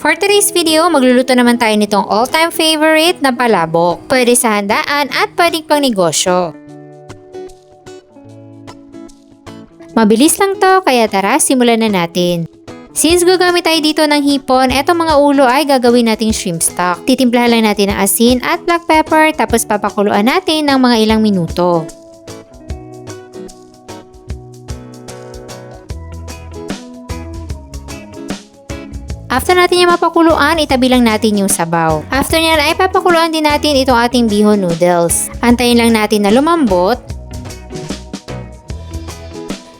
For today's video, magluluto naman tayo nitong all-time favorite na palabok. Pwede sa handaan at pwedeng pang negosyo. Mabilis lang to, kaya tara, simulan na natin. Since gagamit tayo dito ng hipon, etong mga ulo ay gagawin nating shrimp stock. Titimplahan lang natin ng asin at black pepper, tapos papakuluan natin ng mga ilang minuto. After natin yung mapakuluan, itabi lang natin yung sabaw. After nyan ay papakuluan din natin itong ating bihon noodles. Antayin lang natin na lumambot.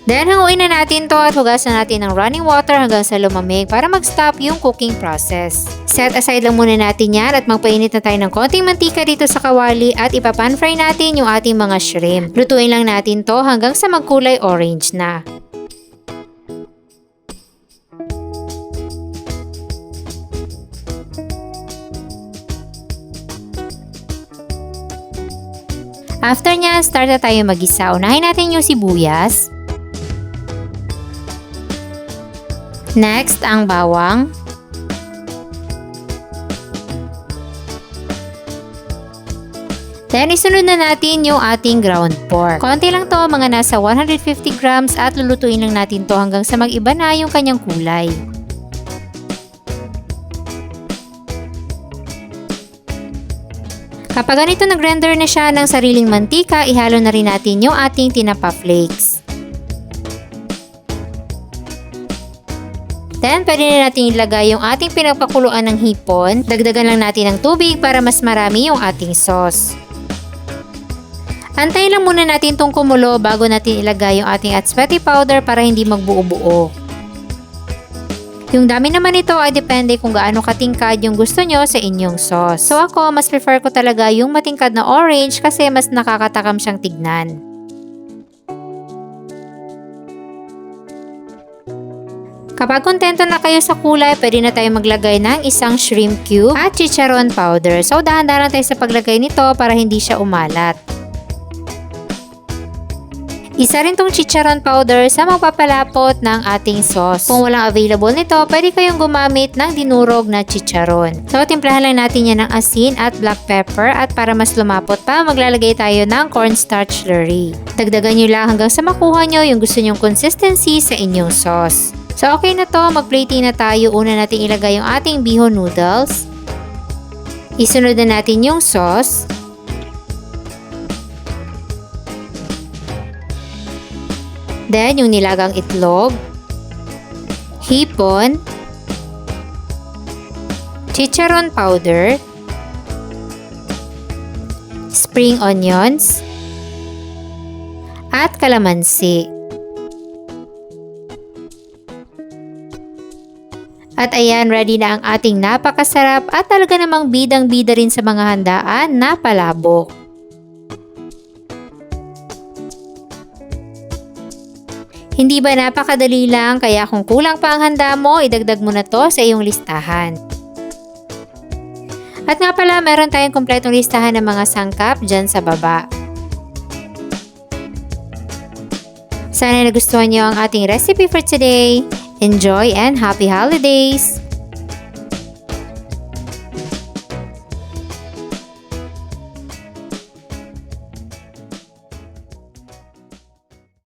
Then hanguin na natin to at hugasan natin ng running water hanggang sa lumamig para mag-stop yung cooking process. Set aside lang muna natin yan at magpainit na tayo ng konting mantika dito sa kawali at ipapan fry natin yung ating mga shrimp. Lutuin lang natin to hanggang sa magkulay orange na. After nyan, start na tayo mag-isa. Unahin natin yung sibuyas. Next, ang bawang. Then, isunod na natin yung ating ground pork. Konti lang to, mga nasa 150 grams at lulutuin lang natin to hanggang sa mag-iba na yung kanyang kulay. Kapag ganito nag-render na siya ng sariling mantika, ihalo na rin natin yung ating tinapa flakes. Then, pwede na natin ilagay yung ating pinagpakuluan ng hipon. Dagdagan lang natin ng tubig para mas marami yung ating sauce. Antayin lang muna natin itong kumulo bago natin ilagay yung ating atsweti powder para hindi magbuo-buo. Yung dami naman ito ay depende kung gaano katingkad yung gusto nyo sa inyong sauce. So ako, mas prefer ko talaga yung matingkad na orange kasi mas nakakatakam siyang tignan. Kapag kontento na kayo sa kulay, pwede na tayo maglagay ng isang shrimp cube at chicharon powder. So dahan-dahan tayo sa paglagay nito para hindi siya umalat. Isa rin tong chicharon powder sa magpapalapot ng ating sauce. Kung walang available nito, pwede kayong gumamit ng dinurog na chicharon. So, timplahan lang natin yan ng asin at black pepper at para mas lumapot pa, maglalagay tayo ng cornstarch slurry. Dagdagan nyo lang hanggang sa makuha nyo yung gusto nyong consistency sa inyong sauce. So, okay na to. Mag-plating na tayo. Una natin ilagay yung ating bihon noodles. Isunod na natin yung sauce. Then, yung nilagang itlog, hipon, chicharon powder, spring onions, at kalamansi. At ayan, ready na ang ating napakasarap at talaga namang bidang-bida rin sa mga handaan na palabok. Hindi ba napakadali lang, kaya kung kulang pa ang handa mo, idagdag mo na to sa iyong listahan. At nga pala, meron tayong kompletong listahan ng mga sangkap dyan sa baba. Sana nagustuhan niyo ang ating recipe for today. Enjoy and happy holidays!